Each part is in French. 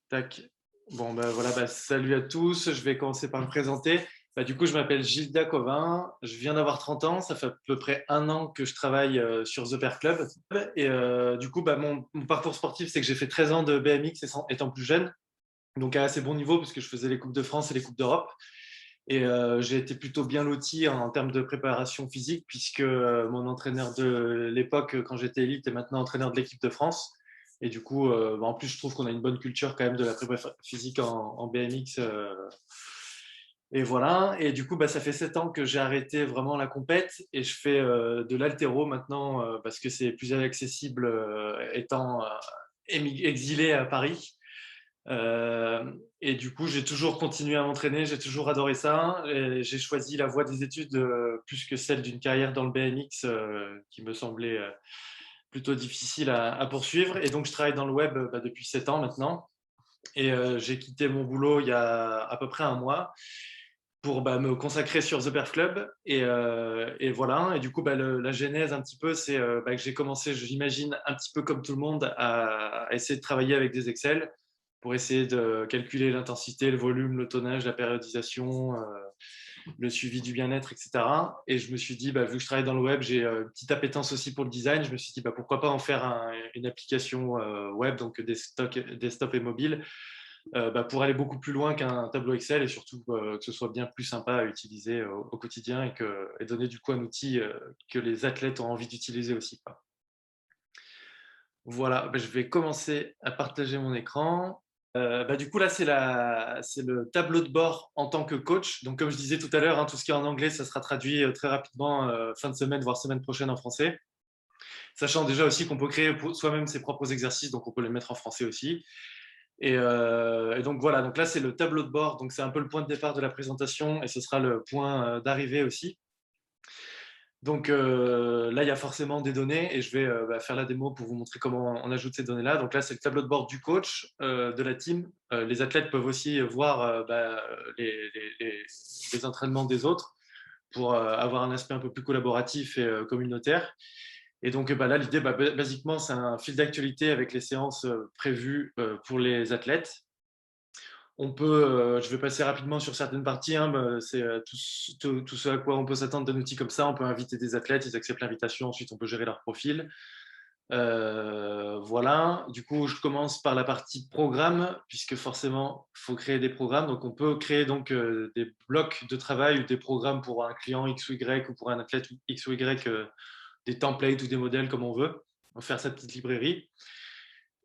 Tac. Bon, bah, voilà, bah, salut à tous. Je vais commencer par me présenter. Bah, du coup, je m'appelle Gilda Covin. Je viens d'avoir 30 ans. Ça fait à peu près un an que je travaille sur The Pair Club. Et du coup, bah, mon parcours sportif, c'est que j'ai fait 13 ans de BMX étant plus jeune. Donc à assez bon niveau, puisque je faisais les Coupes de France et les Coupes d'Europe. Et j'ai été plutôt bien loti en termes de préparation physique, puisque mon entraîneur de l'époque, quand j'étais élite, est maintenant entraîneur de l'équipe de France. Et du coup, bah, en plus, je trouve qu'on a une bonne culture quand même de la prépa physique en BMX. Et voilà. Et du coup, bah, ça fait 7 ans que j'ai arrêté vraiment la compète et je fais de l'haltéro maintenant parce que c'est plus accessible étant exilé à Paris. Et du coup, j'ai toujours continué à m'entraîner, j'ai toujours adoré ça. J'ai choisi la voie des études plus que celle d'une carrière dans le BMX qui me semblait plutôt difficile à poursuivre. Et donc, je travaille dans le web bah, depuis 7 ans maintenant. Et j'ai quitté mon boulot il y a à peu près un mois pour bah, me consacrer sur The Perf Club. Et voilà. Et du coup, bah, la genèse un petit peu, c'est bah, que j'ai commencé, j'imagine, un petit peu comme tout le monde, à essayer de travailler avec des Excel pour essayer de calculer l'intensité, le volume, le tonnage, la périodisation, le suivi du bien-être, etc. Et je me suis dit, bah, vu que je travaille dans le web, j'ai une petite appétence aussi pour le design. Je me suis dit, bah, pourquoi pas en faire une application web, donc desktop et mobile, bah, pour aller beaucoup plus loin qu'un tableau Excel et surtout que ce soit bien plus sympa à utiliser au quotidien et donner du coup un outil que les athlètes ont envie d'utiliser aussi, quoi. Voilà, bah, je vais commencer à partager mon écran. Bah, du coup, là, c'est le tableau de bord en tant que coach. Donc, comme je disais tout à l'heure, hein, tout ce qui est en anglais, ça sera traduit très rapidement fin de semaine, voire semaine prochaine en français. Sachant déjà aussi qu'on peut créer soi-même ses propres exercices, donc on peut les mettre en français aussi. Et donc voilà, donc là, c'est le tableau de bord. Donc, c'est un peu le point de départ de la présentation et ce sera le point d'arrivée aussi. Donc là, il y a forcément des données et je vais bah, faire la démo pour vous montrer comment on ajoute ces données-là. Donc là, c'est le tableau de bord du coach, de la team. Les athlètes peuvent aussi voir bah, les entraînements des autres pour avoir un aspect un peu plus collaboratif et communautaire. Et donc bah, là, l'idée, bah, basiquement, c'est un fil d'actualité avec les séances prévues pour les athlètes. On peut, je vais passer rapidement sur certaines parties, hein, c'est tout ce à quoi on peut s'attendre d'un outil comme ça. On peut inviter des athlètes, ils acceptent l'invitation, ensuite on peut gérer leur profil. Voilà, du coup je commence par la partie programme, puisque forcément il faut créer des programmes. Donc on peut créer donc, des blocs de travail ou des programmes pour un client X ou Y ou pour un athlète X ou Y, des templates ou des modèles comme on veut. On va faire sa petite librairie.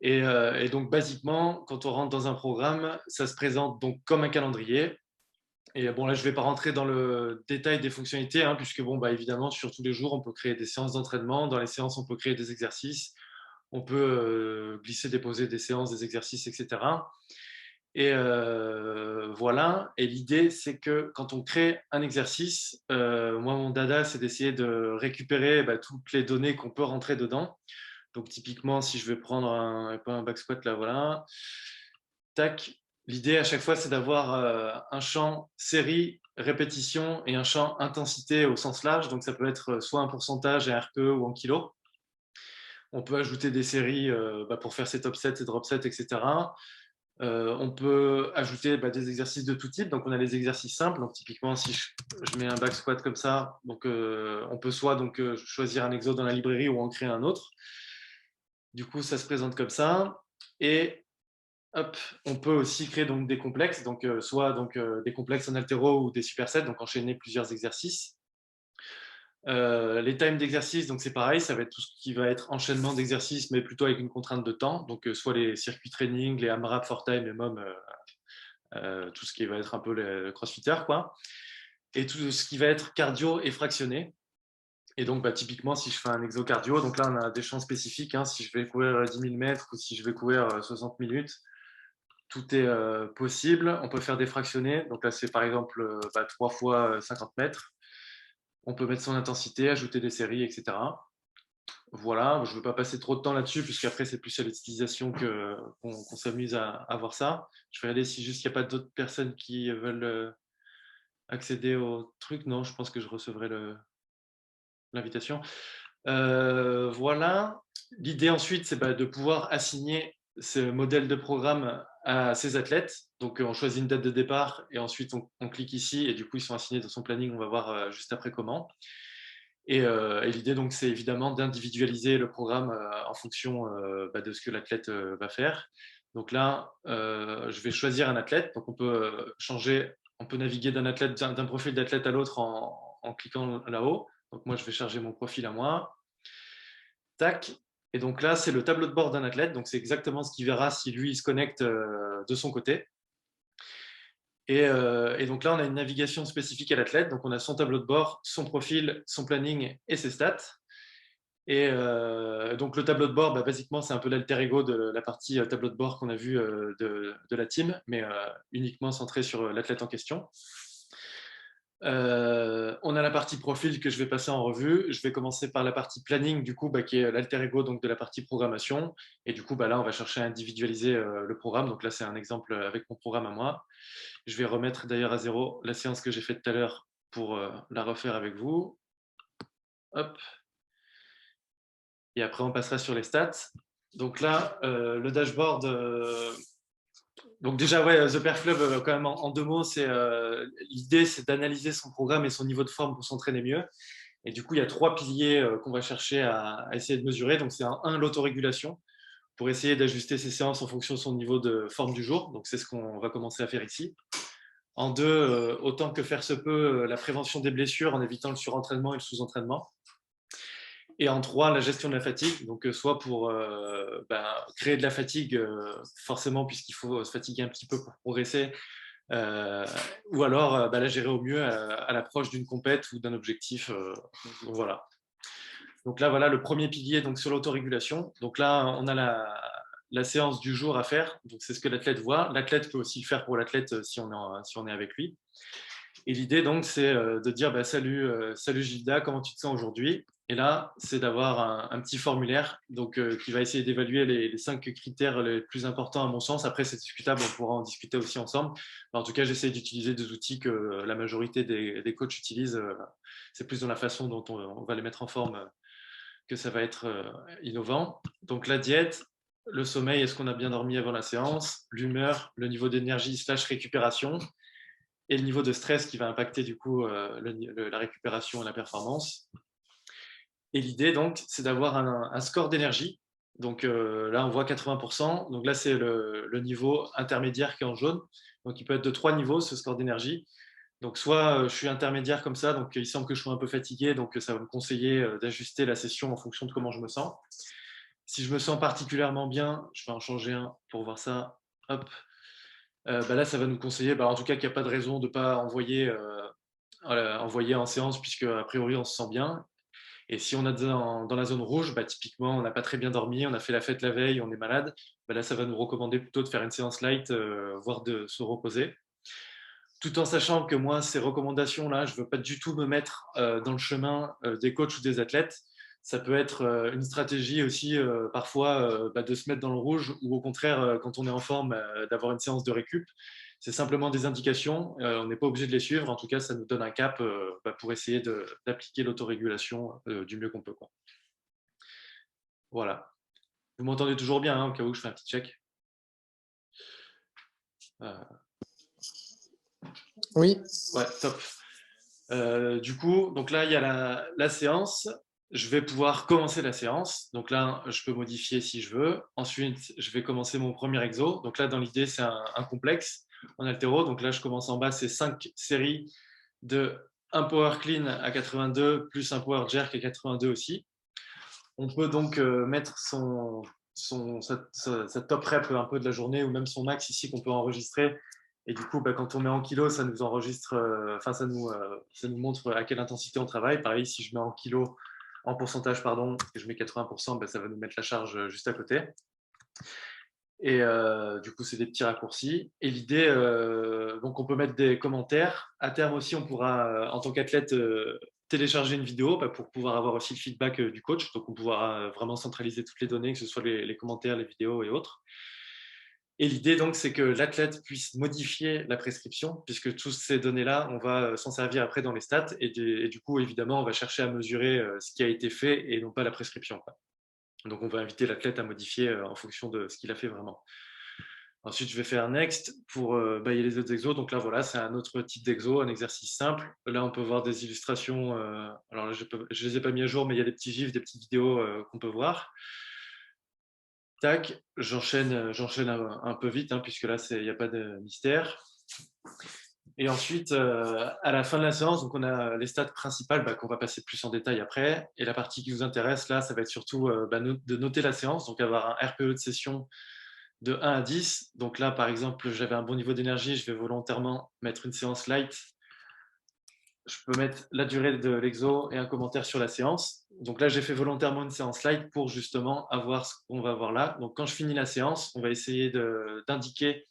Et donc, basiquement, quand on rentre dans un programme, ça se présente donc comme un calendrier. Et bon, là, je ne vais pas rentrer dans le détail des fonctionnalités, hein, puisque, bon, bah, évidemment, sur tous les jours, on peut créer des séances d'entraînement. Dans les séances, on peut créer des exercices. On peut glisser, déposer des séances, des exercices, etc. Et voilà. Et l'idée, c'est que quand on crée un exercice, moi, mon dada, c'est d'essayer de récupérer bah, toutes les données qu'on peut rentrer dedans. Donc, typiquement, si je vais prendre un back squat, là, voilà. Tac. L'idée, à chaque fois, c'est d'avoir un champ série, répétition et un champ intensité au sens large. Donc, ça peut être soit un pourcentage, un RPE ou en kilos. On peut ajouter des séries bah, pour faire ses top sets, ses drop sets, etc. On peut ajouter bah, des exercices de tout type. Donc, on a les exercices simples. Donc, typiquement, si je mets un back squat comme ça, donc, on peut soit donc, choisir un exo dans la librairie ou en créer un autre. Du coup, ça se présente comme ça. Et hop, on peut aussi créer donc des complexes, donc soit donc, des complexes en altéro ou des supersets, donc enchaîner plusieurs exercices. Les times d'exercice, donc c'est pareil, ça va être tout ce qui va être enchaînement d'exercices, mais plutôt avec une contrainte de temps. Donc soit les circuits training, les AMRAP, Fortime et MOM, tout ce qui va être un peu le crossfitter, quoi. Et tout ce qui va être cardio et fractionné. Et donc, bah, typiquement, si je fais un exocardio, donc là, on a des champs spécifiques. Hein, si je vais courir 10 000 mètres ou si je vais courir 60 minutes, tout est possible. On peut faire des fractionnés. Donc là, c'est par exemple bah, 3 fois 50 mètres. On peut mettre son intensité, ajouter des séries, etc. Voilà, je ne veux pas passer trop de temps là-dessus, puisqu'après, c'est plus à l'utilisation qu'on s'amuse à voir ça. Je vais regarder si juste il n'y a pas d'autres personnes qui veulent accéder au truc. Non, je pense que je recevrai l'invitation. Voilà. L'idée ensuite, c'est bah, de pouvoir assigner ce modèle de programme à ses athlètes. Donc, on choisit une date de départ et ensuite on clique ici et du coup, ils sont assignés dans son planning. On va voir juste après comment. Et l'idée, donc, c'est évidemment d'individualiser le programme en fonction de ce que l'athlète va faire. Donc là, je vais choisir un athlète. Donc, on peut changer, on peut naviguer d'un profil d'athlète à l'autre en cliquant là-haut. Donc, moi, je vais charger mon profil à moi. Tac. Et donc là, c'est le tableau de bord d'un athlète. Donc, c'est exactement ce qu'il verra si lui, il se connecte de son côté. Et donc là, on a une navigation spécifique à l'athlète. Donc, on a son tableau de bord, son profil, son planning et ses stats. Et donc, le tableau de bord, basiquement, c'est un peu l'alter ego de la partie tableau de bord qu'on a vu de la team, mais uniquement centré sur l'athlète en question. On a la partie profil que je vais passer en revue. Je vais commencer par la partie planning, du coup, qui est l'alter ego donc, de la partie programmation. Et du coup, là, on va chercher à individualiser le programme. Donc là, c'est un exemple avec mon programme à moi. Je vais remettre d'ailleurs à zéro la séance que j'ai faite tout à l'heure pour la refaire avec vous. Hop. Et après, on passera sur les stats. Donc là, le dashboard. Donc déjà, ouais, The Perf Club, quand même, en deux mots, l'idée, c'est d'analyser son programme et son niveau de forme pour s'entraîner mieux. Et du coup, il y a trois piliers qu'on va chercher à essayer de mesurer. Donc, c'est l'autorégulation, pour essayer d'ajuster ses séances en fonction de son niveau de forme du jour. Donc, c'est ce qu'on va commencer à faire ici. En deux, autant que faire se peut, la prévention des blessures en évitant le surentraînement et le sous-entraînement. Et en trois, la gestion de la fatigue, donc soit pour créer de la fatigue, forcément, puisqu'il faut se fatiguer un petit peu pour progresser, ou alors la gérer au mieux à l'approche d'une compète ou d'un objectif. Voilà. Donc là, voilà le premier pilier donc, sur l'autorégulation. Donc là, on a la séance du jour à faire. Donc c'est ce que l'athlète voit. L'athlète peut aussi le faire pour l'athlète si on est avec lui. Et l'idée, donc, c'est de dire salut Gilda, comment tu te sens aujourd'hui? Et là, c'est d'avoir un petit formulaire donc, qui va essayer d'évaluer les 5 critères les plus importants à mon sens. Après, c'est discutable, on pourra en discuter aussi ensemble. En tout cas, j'essaie d'utiliser des outils que la majorité des coachs utilisent. C'est plus dans la façon dont on va les mettre en forme que ça va être innovant. Donc, la diète, le sommeil, est-ce qu'on a bien dormi avant la séance? L'humeur, le niveau d'énergie / récupération et le niveau de stress qui va impacter du coup la récupération et la performance. Et l'idée donc, c'est d'avoir un score d'énergie. Donc là, on voit 80%. Donc là, c'est le niveau intermédiaire qui est en jaune. Donc il peut être de 3 niveaux, ce score d'énergie. Donc soit je suis intermédiaire comme ça, donc il semble que je sois un peu fatigué, donc ça va me conseiller d'ajuster la session en fonction de comment je me sens. Si je me sens particulièrement bien, je vais en changer un pour voir ça. Hop. Là, ça va nous conseiller, en tout cas, qu'il n'y a pas de raison de ne pas envoyer en séance, puisque a priori, on se sent bien. Et si on est dans la zone rouge, typiquement, on n'a pas très bien dormi, on a fait la fête la veille, on est malade, là, ça va nous recommander plutôt de faire une séance light, voire de se reposer. Tout en sachant que moi, ces recommandations-là, je ne veux pas du tout me mettre dans le chemin des coachs ou des athlètes. Ça peut être une stratégie aussi parfois de se mettre dans le rouge ou au contraire, quand on est en forme, d'avoir une séance de récup. C'est simplement des indications, on n'est pas obligé de les suivre. En tout cas, ça nous donne un cap pour essayer d'appliquer l'autorégulation du mieux qu'on peut, quoi. Voilà. Vous m'entendez toujours bien, au cas où je fais un petit check. Oui. Ouais, top. Du coup, donc là, il y a la séance. Je vais pouvoir commencer la séance. Donc là, je peux modifier si je veux. Ensuite, je vais commencer mon premier exo. Donc là, dans l'idée, c'est un complexe en haltéro. Donc là, je commence en bas, c'est 5 séries de un power clean à 82 plus un power jerk à 82 aussi. On peut donc mettre sa top rep un peu de la journée ou même son max ici qu'on peut enregistrer. Et du coup, quand on met en kilos, ça nous enregistre, ça nous montre à quelle intensité on travaille. Pareil, si je mets en kilos, en pourcentage, pardon, et je mets 80%, ça va nous mettre la charge juste à côté. Et du coup, c'est des petits raccourcis. Et l'idée, donc on peut mettre des commentaires. À terme aussi, on pourra, en tant qu'athlète, télécharger une vidéo pour pouvoir avoir aussi le feedback du coach. Donc on pourra vraiment centraliser toutes les données, que ce soit les commentaires, les vidéos et autres. Et l'idée, donc, c'est que l'athlète puisse modifier la prescription, puisque toutes ces données-là, on va s'en servir après dans les stats. Et du coup, évidemment, on va chercher à mesurer ce qui a été fait et non pas la prescription, quoi. Donc, on va inviter l'athlète à modifier en fonction de ce qu'il a fait vraiment. Ensuite, je vais faire Next pour il y a les autres exos. Donc là, voilà, c'est un autre type d'exo, un exercice simple. Là, on peut voir des illustrations. Alors là, je ne les ai pas mis à jour, mais il y a des petits gifs, des petites vidéos qu'on peut voir. Tac, j'enchaîne un peu vite, hein, puisque là, il n'y a pas de mystère. Et ensuite, à la fin de la séance, donc on a les stats principales qu'on va passer plus en détail après. Et la partie qui vous intéresse, là, ça va être surtout de noter la séance, donc avoir un RPE de session de 1 à 10. Donc là, par exemple, j'avais un bon niveau d'énergie, je vais volontairement mettre une séance light. Je peux mettre la durée de l'exo et un commentaire sur la séance. Donc là, j'ai fait volontairement une séance light pour justement avoir ce qu'on va avoir là. Donc quand je finis la séance, on va essayer d'indiquer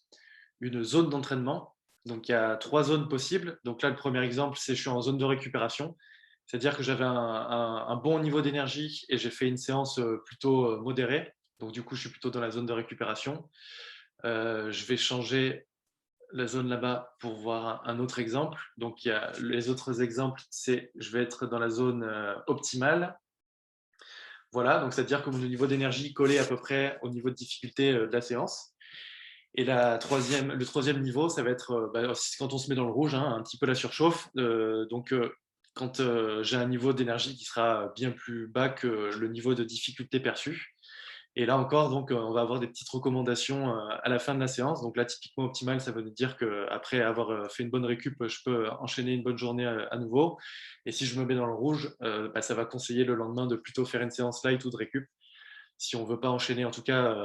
une zone d'entraînement. Donc il y a 3 zones possibles. Donc là, le premier exemple, c'est je suis en zone de récupération. C'est-à-dire que j'avais un bon niveau d'énergie et j'ai fait une séance plutôt modérée. Donc du coup, je suis plutôt dans la zone de récupération. Je vais changer la zone là-bas pour voir un autre exemple. Donc, il y a les autres exemples, c'est je vais être dans la zone optimale. Voilà, donc c'est-à-dire que mon niveau d'énergie collé à peu près au niveau de difficulté de la séance. Et le troisième niveau, ça va être quand on se met dans le rouge, hein, un petit peu la surchauffe. Quand j'ai un niveau d'énergie qui sera bien plus bas que le niveau de difficulté perçu. Et là encore, donc, on va avoir des petites recommandations à la fin de la séance. Donc là, typiquement optimal, ça veut dire qu'après avoir fait une bonne récup, je peux enchaîner une bonne journée à nouveau. Et si je me mets dans le rouge, ça va conseiller le lendemain de plutôt faire une séance light ou de récup. Si on ne veut pas enchaîner, en tout cas,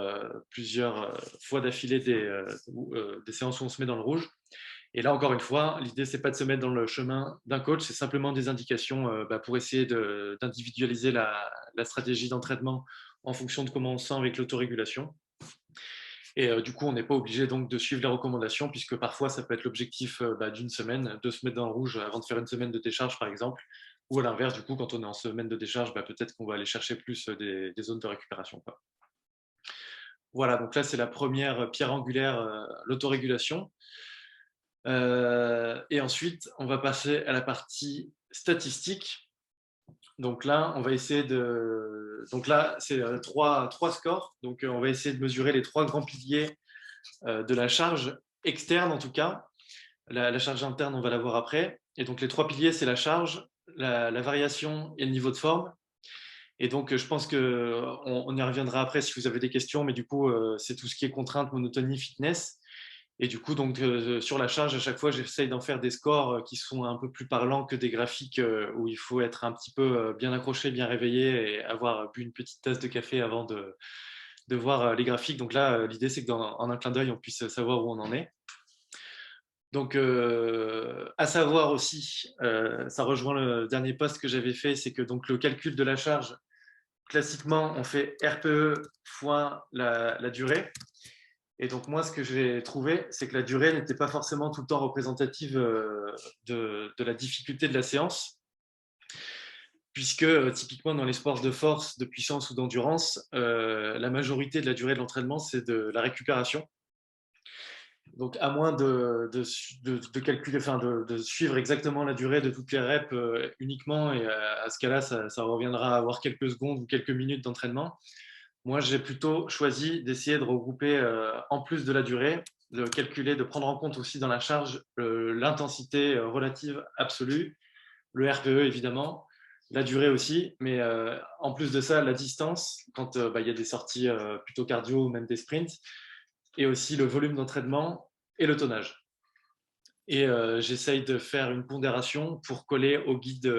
plusieurs fois d'affilée des séances où on se met dans le rouge. Et là, encore une fois, l'idée, c'est pas de se mettre dans le chemin d'un coach, c'est simplement des indications pour essayer d'individualiser la stratégie d'entraînement en fonction de comment on se sent avec l'autorégulation. Et du coup, on n'est pas obligé donc de suivre les recommandations, puisque parfois, ça peut être l'objectif d'une semaine, de se mettre dans le rouge avant de faire une semaine de décharge, par exemple. Ou à l'inverse, du coup, quand on est en semaine de décharge, peut-être qu'on va aller chercher plus des zones de récupération, quoi. Voilà, donc là, c'est la première pierre angulaire, l'autorégulation. Et ensuite, on va passer à la partie statistique. Donc là, on va essayer de. Donc là, c'est trois scores. Donc on va essayer de mesurer les 3 grands piliers de la charge externe, en tout cas. La charge interne, on va la voir après. Et donc les 3 piliers, c'est la charge, la variation et le niveau de forme. Et donc, je pense qu'on y reviendra après si vous avez des questions, mais du coup, c'est tout ce qui est contrainte, monotonie, fitness. Et du coup, donc, sur la charge, à chaque fois, j'essaye d'en faire des scores qui sont un peu plus parlants que des graphiques où il faut être un petit peu bien accroché, bien réveillé et avoir bu une petite tasse de café avant de voir les graphiques. Donc là, l'idée, c'est qu'en un clin d'œil, on puisse savoir où on en est. Donc, à savoir aussi, ça rejoint le dernier post que j'avais fait, c'est que donc, le calcul de la charge, classiquement, on fait RPE fois la durée. Et donc, moi, ce que j'ai trouvé, c'est que la durée n'était pas forcément tout le temps représentative de la difficulté de la séance, puisque typiquement dans les sports de force, de puissance ou d'endurance, la majorité de la durée de l'entraînement, c'est de la récupération. Donc, à moins de calculer, enfin, de suivre exactement la durée de toutes les reps uniquement, et à ce cas-là, ça reviendra à avoir quelques secondes ou quelques minutes d'entraînement. Moi, j'ai plutôt choisi d'essayer de regrouper, en plus de la durée, de calculer, de prendre en compte aussi dans la charge l'intensité relative absolue, le RPE évidemment, la durée aussi, mais en plus de ça, la distance, quand il y a des sorties plutôt cardio ou même des sprints, et aussi le volume d'entraînement et le tonnage. Et j'essaye de faire une pondération pour coller aux guides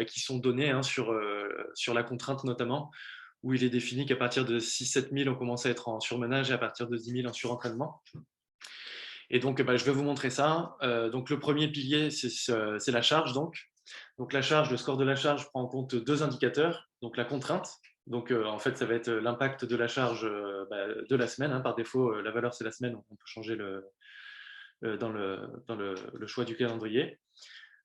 qui sont donnés sur la contrainte notamment, où il est défini qu'à partir de 6-7 000, on commence à être en surmenage et à partir de 10 000 en surentraînement. Et donc, je vais vous montrer ça. Donc, le premier pilier, c'est la charge. Donc, la charge, le score de la charge prend en compte 2 indicateurs. Donc, la contrainte. Donc, en fait, ça va être l'impact de la charge de la semaine, hein. Par défaut, la valeur, c'est la semaine. On peut changer dans le choix du calendrier.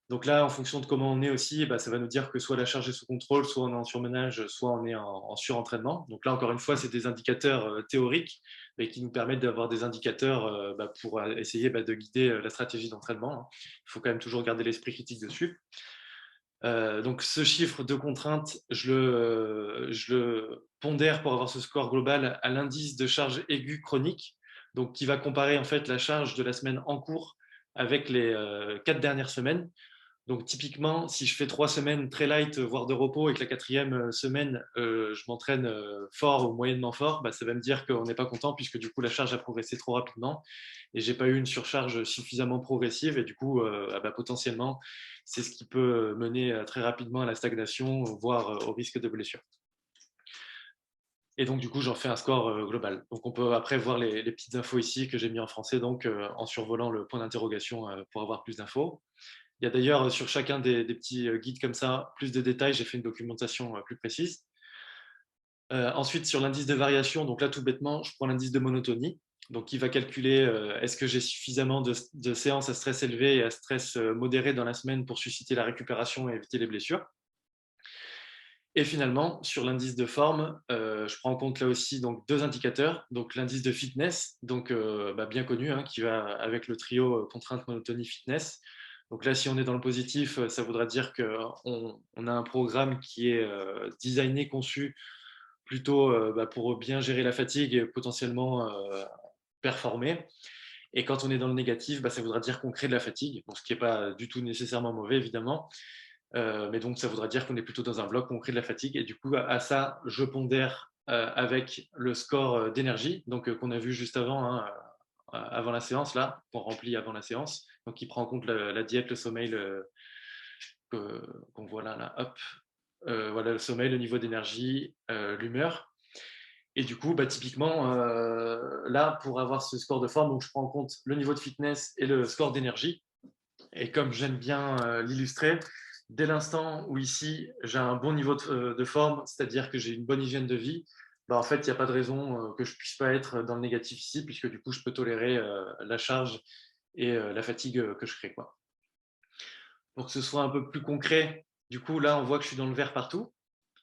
Donc là, en fonction de comment on est aussi, ça va nous dire que soit la charge est sous contrôle, soit on est en surmenage, soit on est en surentraînement. Donc là, encore une fois, c'est des indicateurs théoriques, mais qui nous permettent d'avoir des indicateurs pour essayer de guider la stratégie d'entraînement, hein. Il faut quand même toujours garder l'esprit critique dessus. Donc ce chiffre de contrainte, je le pondère pour avoir ce score global à l'indice de charge aiguë chronique, donc qui va comparer en fait la charge de la semaine en cours avec les 4 dernières semaines. Donc typiquement, si je fais 3 semaines très light, voire de repos, et que la quatrième semaine, je m'entraîne fort ou moyennement fort, bah, ça va me dire qu'on n'est pas content puisque du coup la charge a progressé trop rapidement et j'ai pas eu une surcharge suffisamment progressive et du coup, bah, potentiellement, c'est ce qui peut mener très rapidement à la stagnation, voire au risque de blessure. Et donc, du coup, j'en fais un score global. Donc, on peut après voir les petites infos ici que j'ai mis en français, donc en survolant le point d'interrogation pour avoir plus d'infos. Il y a d'ailleurs sur chacun des petits guides comme ça, plus de détails, j'ai fait une documentation plus précise. Ensuite, sur l'indice de variation, donc là, tout bêtement, je prends l'indice de monotonie, donc qui va calculer est-ce que j'ai suffisamment de séances à stress élevé et à stress modéré dans la semaine pour susciter la récupération et éviter les blessures. Et finalement, sur l'indice de forme, je prends en compte là aussi donc, 2 indicateurs. Donc l'indice de fitness, donc, bah, bien connu, hein, qui va avec le trio contrainte, monotonie, fitness. Donc là, si on est dans le positif, ça voudra dire qu'on a un programme qui est designé, conçu plutôt bah, pour bien gérer la fatigue et potentiellement performer. Et quand on est dans le négatif, bah, ça voudra dire qu'on crée de la fatigue, bon, ce qui n'est pas du tout nécessairement mauvais, évidemment. Mais donc, ça voudra dire qu'on est plutôt dans un bloc où on crée de la fatigue. Et du coup, à ça, je pondère avec le score d'énergie, donc qu'on a vu juste avant, hein, avant la séance, là, qu'on remplit avant la séance. Donc, qui prend en compte la diète, le sommeil, qu'on voit là, là, hop. Voilà, le sommeil, le niveau d'énergie, l'humeur. Et du coup, bah, typiquement, là, pour avoir ce score de forme, donc je prends en compte le niveau de fitness et le score d'énergie. Et comme j'aime bien l'illustrer, dès l'instant où ici j'ai un bon niveau de forme, c'est-à-dire que j'ai une bonne hygiène de vie, bah, en fait, il n'y a pas de raison que je ne puisse pas être dans le négatif ici, puisque du coup, je peux tolérer la charge et la fatigue que je crée, quoi. Pour que ce soit un peu plus concret, du coup, là, on voit que je suis dans le vert partout.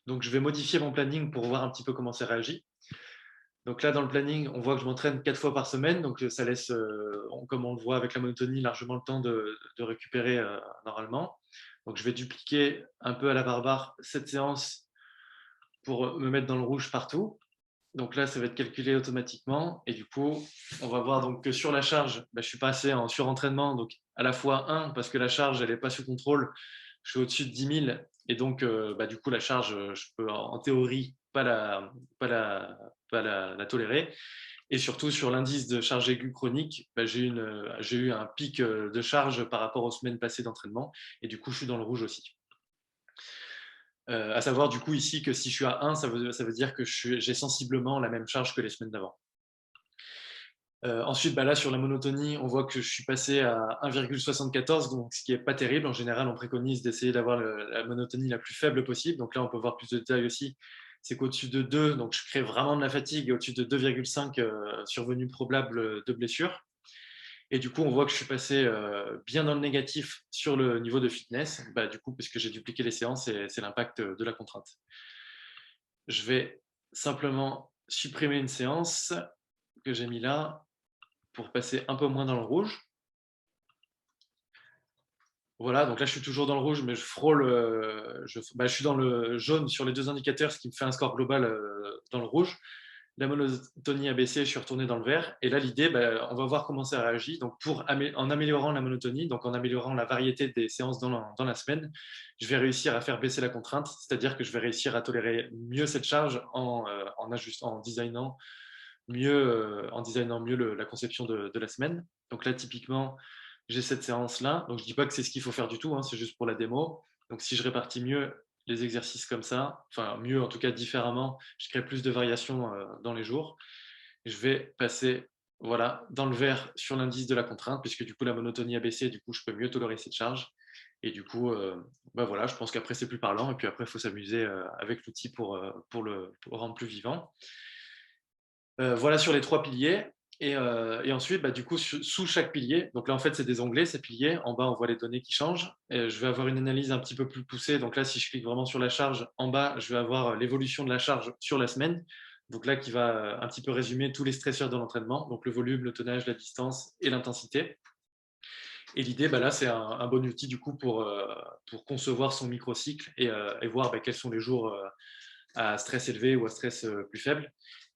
Donc, je vais modifier mon planning pour voir un petit peu comment ça réagit. Donc là, dans le planning, on voit que je m'entraîne 4 fois par semaine. Donc, ça laisse, comme on le voit avec la monotonie, largement le temps de récupérer normalement. Donc, je vais dupliquer un peu à la barbare cette séance pour me mettre dans le rouge partout. Donc là, ça va être calculé automatiquement. Et du coup, on va voir donc que sur la charge, bah, je suis passé en surentraînement. Donc, à la fois 1, parce que la charge, elle n'est pas sous contrôle. Je suis au-dessus de 10 000. Et donc, bah, du coup, la charge, je peux en théorie pas la tolérer. Et surtout, sur l'indice de charge aiguë chronique, bah, j'ai eu un pic de charge par rapport aux semaines passées d'entraînement. Et du coup, je suis dans le rouge aussi. À savoir du coup ici que si je suis à 1, ça veut dire que j'ai sensiblement la même charge que les semaines d'avant. Ensuite, bah là, sur la monotonie, on voit que je suis passé à 1,74, donc ce qui n'est pas terrible. En général, on préconise d'essayer d'avoir la monotonie la plus faible possible. Donc là, on peut voir plus de détails aussi. C'est qu'au-dessus de 2, donc je crée vraiment de la fatigue, et au-dessus de 2,5, survenue probable de blessure. Et du coup, on voit que je suis passé bien dans le négatif sur le niveau de fitness, bah, du coup, parce que j'ai dupliqué les séances et c'est l'impact de la contrainte. Je vais simplement supprimer une séance que j'ai mis là pour passer un peu moins dans le rouge. Voilà, donc là je suis toujours dans le rouge, mais je frôle, je suis dans le jaune sur les 2 indicateurs, ce qui me fait un score global dans le rouge. La monotonie a baissé, je suis retourné dans le vert. Et là, l'idée, on va voir comment ça réagit. Donc, en améliorant la monotonie, donc en améliorant la variété des séances dans la semaine, je vais réussir à faire baisser la contrainte, c'est-à-dire que je vais réussir à tolérer mieux cette charge en designant mieux la conception de la semaine. Donc là, typiquement, j'ai cette séance-là. Donc, je ne dis pas que c'est ce qu'il faut faire du tout, hein, c'est juste pour la démo. Donc, si je répartis mieux les exercices comme ça, enfin mieux en tout cas différemment, je crée plus de variations dans les jours. Je vais passer voilà, dans le vert sur l'indice de la contrainte, puisque du coup la monotonie a baissé, du coup je peux mieux tolérer cette charge. Et du coup, voilà, je pense qu'après c'est plus parlant, et puis après il faut s'amuser avec l'outil pour le rendre plus vivant. Voilà sur les 3 piliers. Et ensuite, du coup, sous chaque pilier, donc là, en fait, c'est des onglets, ces piliers. En bas, on voit les données qui changent. Et je vais avoir une analyse un petit peu plus poussée. Donc là, si je clique vraiment sur la charge, en bas, je vais avoir l'évolution de la charge sur la semaine. Donc là, qui va un petit peu résumer tous les stresseurs de l'entraînement. Donc le volume, le tonnage, la distance et l'intensité. Et l'idée, là, c'est un bon outil du coup pour concevoir son microcycle et voir quels sont les jours à stress élevé ou à stress plus faible.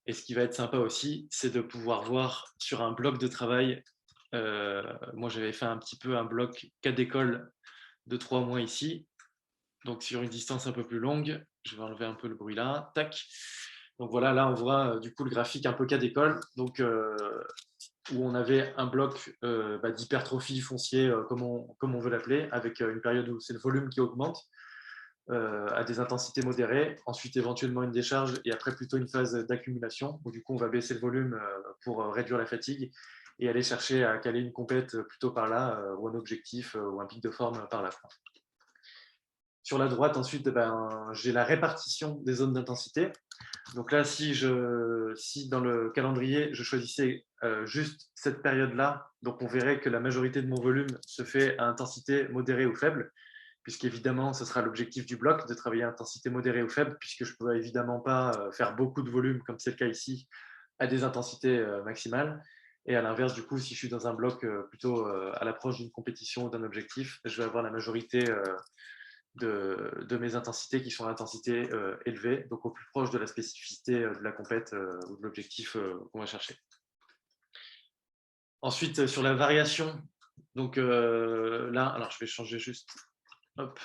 Et ce qui va être sympa aussi, c'est de pouvoir voir sur un bloc de travail. Moi, j'avais fait un petit peu un bloc cas d'école de 3 mois ici. Donc, sur une distance un peu plus longue, je vais enlever un peu le bruit là. Tac. Donc voilà, là, on voit du coup le graphique un peu cas d'école. Donc, où on avait un bloc d'hypertrophie foncier, comme on veut l'appeler, avec une période où c'est le volume qui augmente à des intensités modérées, ensuite éventuellement une décharge et après plutôt une phase d'accumulation où du coup on va baisser le volume pour réduire la fatigue et aller chercher à caler une compète plutôt par là ou un objectif ou un pic de forme par là. Sur la droite, ensuite, j'ai la répartition des zones d'intensité. Donc là, si dans le calendrier, je choisissais juste cette période-là, donc on verrait que la majorité de mon volume se fait à intensité modérée ou faible, puisqu'évidemment, ce sera l'objectif du bloc, de travailler à intensité modérée ou faible, puisque je ne peux évidemment pas faire beaucoup de volume, comme c'est le cas ici, à des intensités maximales. Et à l'inverse, du coup, si je suis dans un bloc plutôt à l'approche d'une compétition ou d'un objectif, je vais avoir la majorité de mes intensités qui sont à intensité élevée, donc au plus proche de la spécificité de la compète ou de l'objectif qu'on va chercher. Ensuite, sur la variation, donc là, alors je vais changer juste, hop,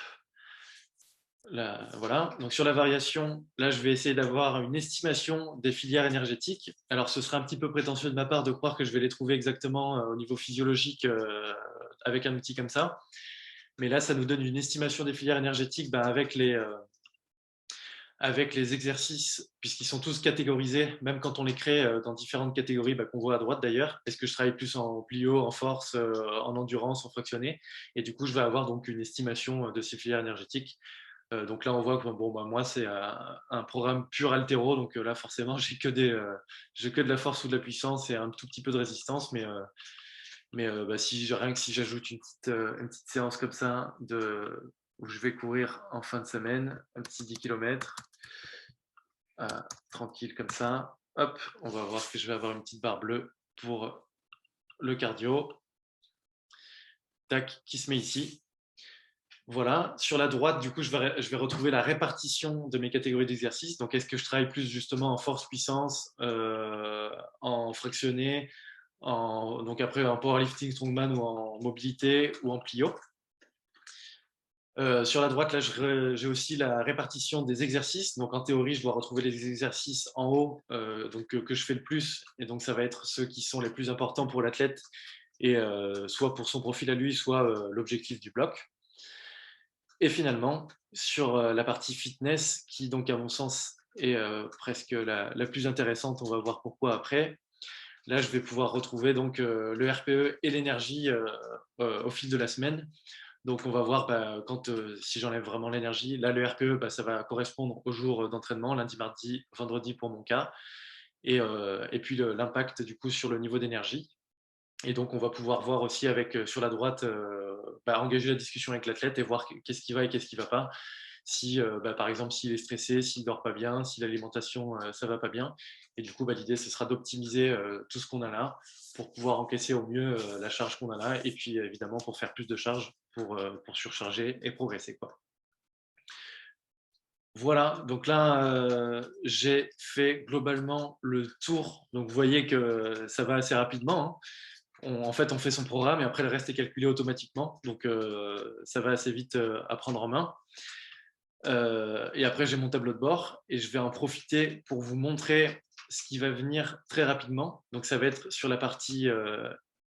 là, voilà. Donc sur la variation, là, je vais essayer d'avoir une estimation des filières énergétiques. Alors, ce serait un petit peu prétentieux de ma part de croire que je vais les trouver exactement au niveau physiologique avec un outil comme ça. Mais là, ça nous donne une estimation des filières énergétiques avec les exercices, puisqu'ils sont tous catégorisés, même quand on les crée dans différentes catégories qu'on voit à droite d'ailleurs. Est-ce que je travaille plus en plio, en force, en endurance, en fractionné? Et du coup, je vais avoir donc une estimation de ces filières énergétiques. Donc là, on voit que moi, c'est un programme pur altéro. Donc là, forcément, j'ai que de la force ou de la puissance et un tout petit peu de résistance. Mais rien que si j'ajoute une petite séance comme ça où je vais courir en fin de semaine, un petit 10 km, tranquille comme ça, hop, on va voir que je vais avoir une petite barre bleue pour le cardio. Tac, qui se met ici. Voilà, sur la droite, du coup, je vais retrouver la répartition de mes catégories d'exercices. Donc, est-ce que je travaille plus justement en force-puissance, en fractionné, donc après en powerlifting, strongman ou en mobilité ou en plio. Sur la droite, là, j'ai aussi la répartition des exercices. Donc, en théorie, je dois retrouver les exercices en haut que je fais le plus. Et donc, ça va être ceux qui sont les plus importants pour l'athlète, et soit pour son profil à lui, soit l'objectif du bloc. Et finalement, sur la partie fitness, qui donc à mon sens est presque la plus intéressante, on va voir pourquoi après. Là, je vais pouvoir retrouver donc le RPE et l'énergie au fil de la semaine. Donc, on va voir si j'enlève vraiment l'énergie. Là, le RPE, ça va correspondre au jour d'entraînement, lundi, mardi, vendredi pour mon cas. Et puis l'impact du coup sur le niveau d'énergie. Et donc, on va pouvoir voir aussi sur la droite, engager la discussion avec l'athlète et voir qu'est-ce qui va et qu'est-ce qui ne va pas. Si, par exemple, s'il est stressé, s'il ne dort pas bien, si l'alimentation, ça ne va pas bien. Et du coup, l'idée, ce sera d'optimiser tout ce qu'on a là pour pouvoir encaisser au mieux la charge qu'on a là. Et puis, évidemment, pour faire plus de charge, pour surcharger et progresser, quoi. Voilà, donc là, j'ai fait globalement le tour. Donc, vous voyez que ça va assez rapidement, hein. En fait, on fait son programme et après, le reste est calculé automatiquement. Donc, ça va assez vite à prendre en main. Et après, j'ai mon tableau de bord et je vais en profiter pour vous montrer ce qui va venir très rapidement. Donc, ça va être sur la partie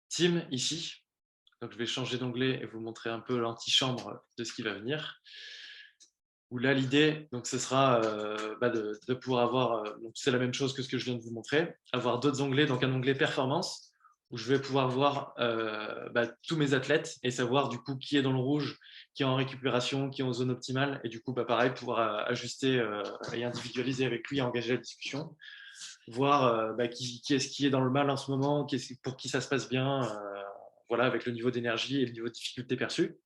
team ici. Donc, je vais changer d'onglet et vous montrer un peu l'antichambre de ce qui va venir. Où là, l'idée, donc, ce sera de pouvoir avoir, c'est la même chose que ce que je viens de vous montrer, avoir d'autres onglets, donc un onglet performance, où je vais pouvoir voir tous mes athlètes et savoir du coup qui est dans le rouge, qui est en récupération, qui est en zone optimale, et du coup, pareil, pouvoir ajuster et individualiser avec lui et engager la discussion, voir qui est-ce qui est dans le mal en ce moment, pour qui ça se passe bien, voilà, avec le niveau d'énergie et le niveau de difficulté perçu.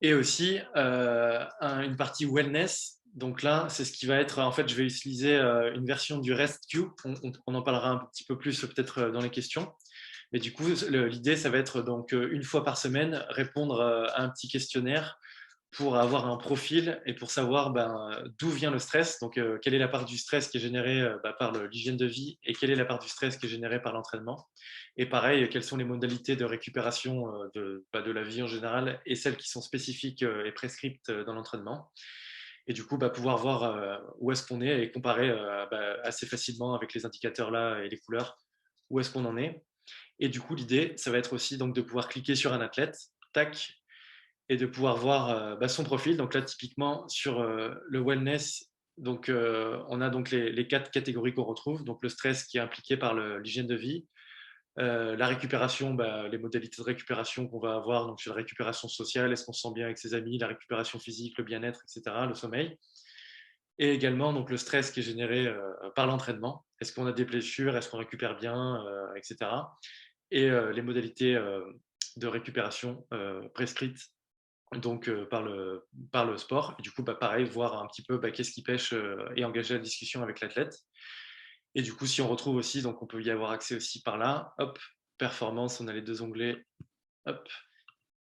Et aussi une partie wellness, Donc là, c'est ce qui va être, en fait, je vais utiliser une version du REST-Queue. On en parlera un petit peu plus peut-être dans les questions. Mais du coup, l'idée, ça va être donc une fois par semaine, répondre à un petit questionnaire pour avoir un profil et pour savoir d'où vient le stress. Donc, quelle est la part du stress qui est générée par l'hygiène de vie et quelle est la part du stress qui est générée par l'entraînement. Et pareil, quelles sont les modalités de récupération de la vie en général et celles qui sont spécifiques et prescrites dans l'entraînement. Et du coup, pouvoir voir où est-ce qu'on est et comparer assez facilement avec les indicateurs là et les couleurs, où est-ce qu'on en est. Et du coup, l'idée, ça va être aussi donc de pouvoir cliquer sur un athlète, tac, et de pouvoir voir son profil. Donc là, typiquement, sur le wellness, donc, on a donc les 4 catégories qu'on retrouve. Donc le stress qui est impliqué par l'hygiène de vie, la récupération, les modalités de récupération qu'on va avoir, donc sur la récupération sociale, est-ce qu'on se sent bien avec ses amis, la récupération physique, le bien-être, etc., le sommeil. Et également donc, le stress qui est généré par l'entraînement. Est-ce qu'on a des blessures, est-ce qu'on récupère bien, etc. Et les modalités de récupération prescrites donc par le sport. Et du coup, pareil, voir un petit peu qu'est-ce qui pêche et engager la discussion avec l'athlète. Et du coup, si on retrouve aussi, donc on peut y avoir accès aussi par là. Hop, performance, on a les 2 onglets. Hop,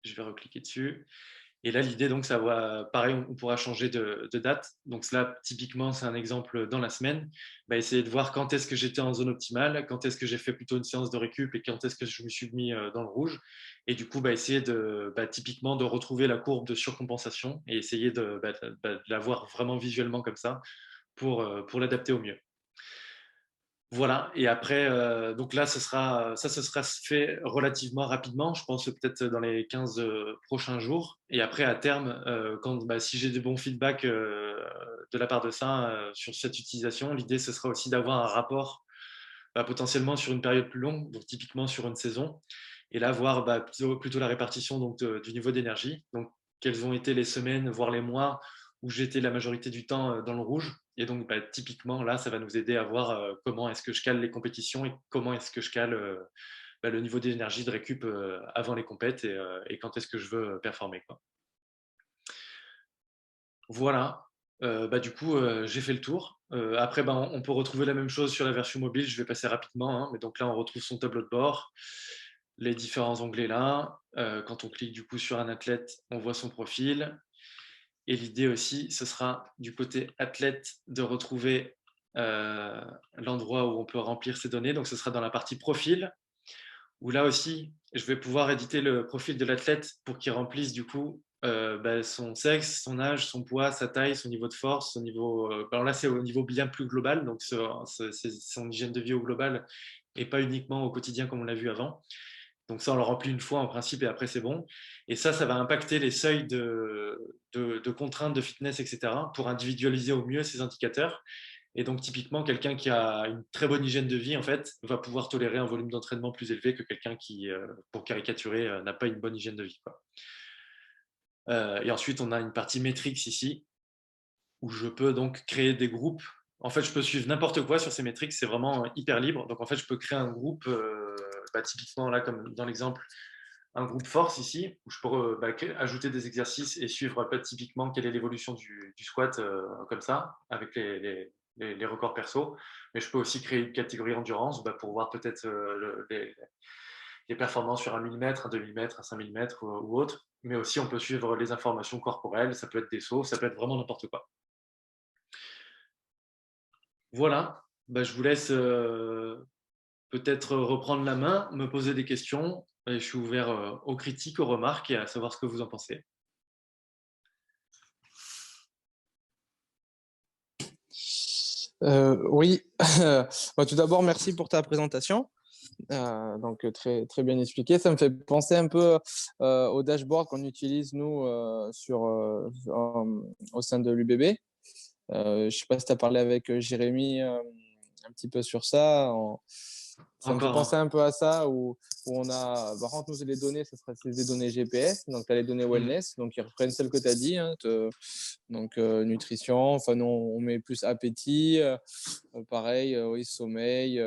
je vais recliquer dessus. Et là, l'idée, donc, ça va, pareil, on pourra changer de date. Donc, là, typiquement, c'est un exemple dans la semaine. Essayer de voir quand est-ce que j'étais en zone optimale, quand est-ce que j'ai fait plutôt une séance de récup et quand est-ce que je me suis mis dans le rouge. Et du coup, essayer typiquement de retrouver la courbe de surcompensation et essayer de la voir vraiment visuellement comme ça pour l'adapter au mieux. Voilà, et après, donc là, ce sera fait relativement rapidement, je pense peut-être dans les 15 prochains jours. Et après, à terme, si j'ai des bons feedbacks de la part de ça sur cette utilisation, l'idée, ce sera aussi d'avoir un rapport potentiellement sur une période plus longue, donc typiquement sur une saison. Et là, voir plutôt la répartition donc, du niveau d'énergie. Donc, quelles ont été les semaines, voire les mois où j'étais la majorité du temps dans le rouge. Et donc, typiquement, là, ça va nous aider à voir comment est-ce que je cale les compétitions et comment est-ce que je cale le niveau d'énergie de récup avant les compètes et quand est-ce que je veux performer, quoi. Voilà. Du coup, j'ai fait le tour. Après, on peut retrouver la même chose sur la version mobile. Je vais passer rapidement, hein, mais donc là, on retrouve son tableau de bord, les différents onglets là. Quand on clique du coup sur un athlète, on voit son profil. Et l'idée aussi, ce sera du côté athlète de retrouver l'endroit où on peut remplir ses données. Donc, ce sera dans la partie profil, où là aussi, je vais pouvoir éditer le profil de l'athlète pour qu'il remplisse du coup son sexe, son âge, son poids, sa taille, son niveau de force, son niveau. Alors là, c'est au niveau bien plus global, donc c'est son hygiène de vie au global et pas uniquement au quotidien comme on l'a vu avant. Donc ça, on le remplit une fois en principe et après c'est bon. Et ça va impacter les seuils de contraintes de fitness, etc. pour individualiser au mieux ces indicateurs. Et donc typiquement, quelqu'un qui a une très bonne hygiène de vie, en fait, va pouvoir tolérer un volume d'entraînement plus élevé que quelqu'un qui, pour caricaturer, n'a pas une bonne hygiène de vie, quoi. Et ensuite, on a une partie métriques ici, où je peux donc créer des groupes. En fait, je peux suivre n'importe quoi sur ces métriques, c'est vraiment hyper libre. Donc en fait, je peux créer un groupe, typiquement là, comme dans l'exemple, un groupe force ici, où je peux ajouter des exercices et suivre typiquement quelle est l'évolution du squat comme ça, avec les records perso. Mais je peux aussi créer une catégorie endurance pour voir peut-être les performances sur un millimètre, un 2 mm, un 5 mm ou autre. Mais aussi, on peut suivre les informations corporelles, ça peut être des sauts, ça peut être vraiment n'importe quoi. Voilà, je vous laisse peut-être reprendre la main, me poser des questions. Et je suis ouvert aux critiques, aux remarques et à savoir ce que vous en pensez. Oui, tout d'abord, merci pour ta présentation. Donc, très, très bien expliqué. Ça me fait penser un peu au dashboard qu'on utilise, nous, au sein de l'UBB. Je ne sais pas si tu as parlé avec Jérémy un petit peu sur ça. Ça me fait penser Encore. un peu à ça où on a, par contre, nous, les données, ce sera des données GPS. Donc, tu as les données wellness, donc ils reprennent celles que tu as dit. Hein, donc, nutrition, enfin, nous, on met plus appétit, pareil, oui, sommeil.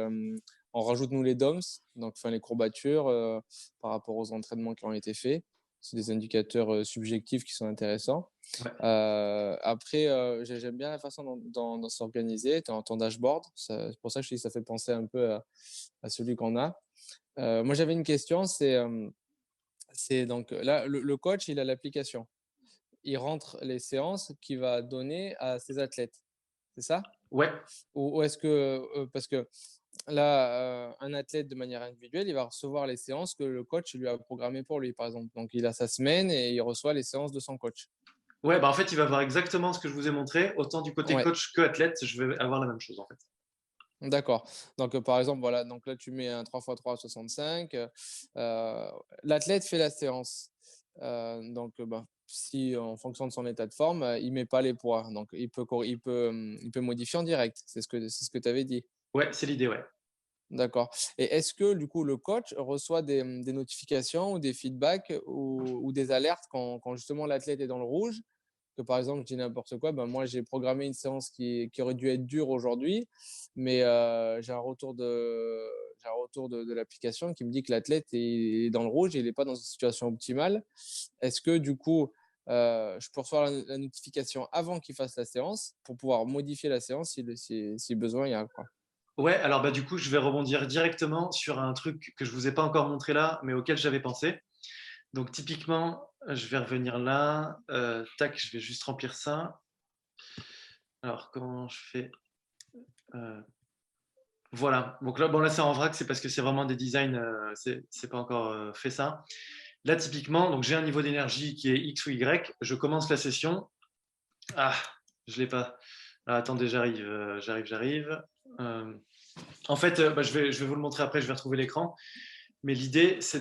On rajoute, nous, les DOMS, donc enfin, les courbatures par rapport aux entraînements qui ont été faits. c'est des indicateurs subjectifs qui sont intéressants. Ouais. Après, j'aime bien la façon dont c'est organisé, ton dashboard. C'est pour ça que je dis que ça fait penser un peu à celui qu'on a. Moi, j'avais une question, c'est donc là, le coach, il a l'application. Il rentre les séances qu'il va donner à ses athlètes. C'est ça? Ouais, Ou est-ce que, parce que là, un athlète de manière individuelle, il va recevoir les séances que le coach lui a programmées pour lui, par exemple. Donc, il a sa semaine et il reçoit les séances de son coach. ouais, bah en fait, il va voir exactement ce que je vous ai montré. Autant du côté Ouais, coach que athlète, je vais avoir la même chose en fait. d'accord. Donc, par exemple, voilà, donc là, tu mets un 3x3 à 65. L'athlète fait la séance. Donc, ben, si en fonction de son état de forme, il met pas les poids. Donc, il peut modifier en direct. C'est ce que tu avais dit. Ouais, c'est l'idée, ouais. D'accord. Et est-ce que du coup le coach reçoit des notifications ou des feedbacks ou des alertes quand justement l'athlète est dans le rouge? Que par exemple, je dis n'importe quoi, ben moi j'ai programmé une séance qui aurait dû être dure aujourd'hui, mais j'ai un retour de l'application qui me dit que l'athlète est dans le rouge et il n'est pas dans une situation optimale. Est-ce que du coup, je peux recevoir la notification avant qu'il fasse la séance pour pouvoir modifier la séance si besoin il y a, quoi. Ouais, alors bah du coup, je vais rebondir directement sur un truc que je vous ai pas encore montré là, mais auquel j'avais pensé. Donc typiquement, je vais revenir là. Tac, je vais juste remplir ça. Alors comment je fais Voilà. Donc là, bon là c'est en vrac, c'est parce que c'est vraiment des designs, c'est pas encore fait ça. Là typiquement, donc j'ai un niveau d'énergie qui est X ou Y. Je commence la session. Ah, je l'ai pas. Ah, attendez, j'arrive. Euh, En fait, bah, je vais vous le montrer après, je vais retrouver l'écran. Mais l'idée, ce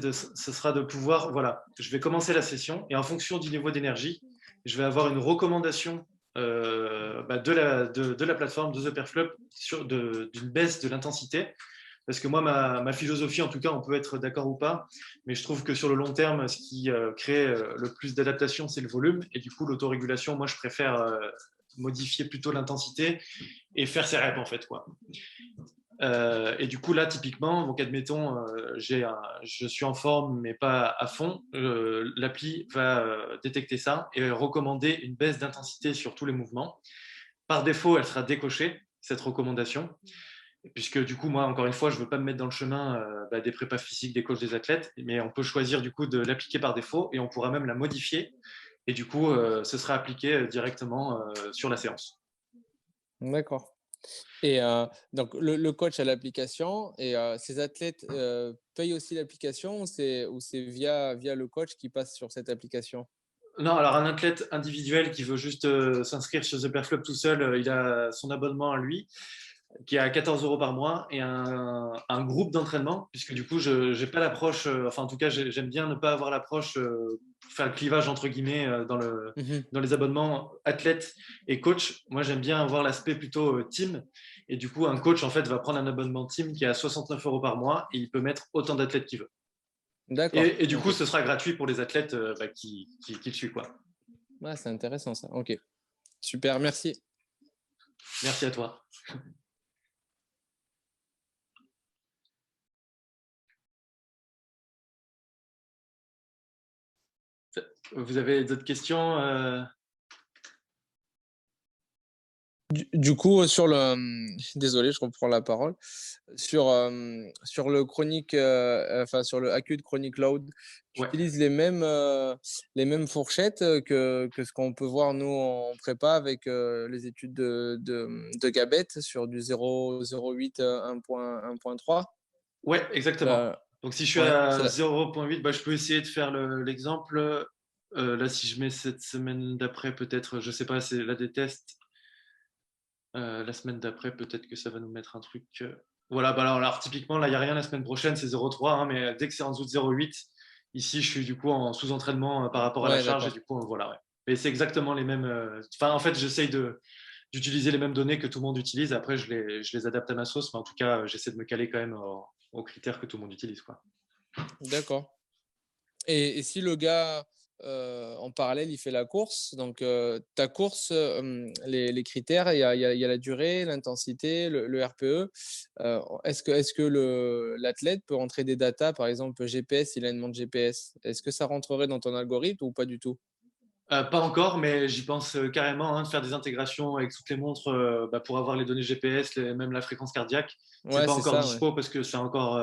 sera de pouvoir, voilà, je vais commencer la session et en fonction du niveau d'énergie, je vais avoir une recommandation bah, de la plateforme de The Perflop d'une baisse de l'intensité. Parce que moi, ma philosophie, en tout cas, on peut être d'accord ou pas, mais je trouve que sur le long terme, ce qui crée le plus d'adaptation, c'est le volume. Et du coup, l'autorégulation, moi, je préfère modifier plutôt l'intensité et faire ses reps, en fait, quoi. Et du coup, là, typiquement, donc admettons, je suis en forme, mais pas à fond. L'appli va détecter ça et recommander une baisse d'intensité sur tous les mouvements. Par défaut, elle sera décochée, cette recommandation, puisque du coup, moi, encore une fois, je ne veux pas me mettre dans le chemin bah, des prépas physiques, des coachs, des athlètes, mais on peut choisir du coup de l'appliquer par défaut et on pourra même la modifier. Et du coup, ce sera appliqué directement sur la séance. D'accord. Et donc, le coach a l'application et ses athlètes payent aussi l'application ou c'est via le coach qui passe sur cette application? Non, alors un athlète individuel qui veut juste s'inscrire sur The Perflop tout seul, il a son abonnement à lui, qui est à 14 euros par mois, et un groupe d'entraînement, puisque du coup, je n'ai pas l'approche, enfin en tout cas, j'aime bien ne pas avoir l'approche, faire le clivage entre guillemets Mhm. dans les abonnements athlète et coach. Moi, j'aime bien avoir l'aspect plutôt team, et du coup, un coach, en fait, va prendre un abonnement team qui est à 69 euros par mois, et il peut mettre autant d'athlètes qu'il veut. D'accord. Et du coup, Ok. ce sera gratuit pour les athlètes bah, qui le suivent, quoi. Ouais, c'est intéressant ça. Ok. Super. Merci. Merci à toi. Vous avez d'autres questions Du coup, sur le, désolé, je reprends la parole. Sur le chronique, enfin sur le acute chronic load, tu Ouais, utilises les mêmes fourchettes que ce qu'on peut voir nous en prépa avec les études de Gabet sur du 0,08 1,3. ouais, exactement. Là, Donc si je suis ouais, c'est à là. 0,8, bah, je peux essayer de faire l'exemple. Là, si je mets cette semaine d'après, peut-être, je sais pas, c'est là des tests. La semaine d'après, peut-être que ça va nous mettre un truc. Voilà, bah alors, typiquement, là, il n'y a rien la semaine prochaine, c'est 0,3, hein, mais dès que c'est en dessous de 0,8, ici, je suis du coup en sous-entraînement par rapport à la Ouais, charge, et d'accord. du coup, voilà, ouais. Et c'est exactement les mêmes. Enfin, en fait, j'essaye d'utiliser les mêmes données que tout le monde utilise. Après, je les adapte à ma sauce, mais en tout cas, j'essaie de me caler quand même aux critères que tout le monde utilise, quoi. D'accord. Et si le gars, en parallèle, il fait la course. Donc, ta course, les critères, il y a la durée, l'intensité, le RPE. Est-ce que l'athlète peut entrer des datas, par exemple GPS, il a une montre GPS. Est-ce que ça rentrerait dans ton algorithme ou pas du tout? Pas encore, mais j'y pense carrément, hein, de faire des intégrations avec toutes les montres pour avoir les données GPS, même la fréquence cardiaque. C'est Ouais, pas c'est encore ça, ouais. dispo parce que c'est encore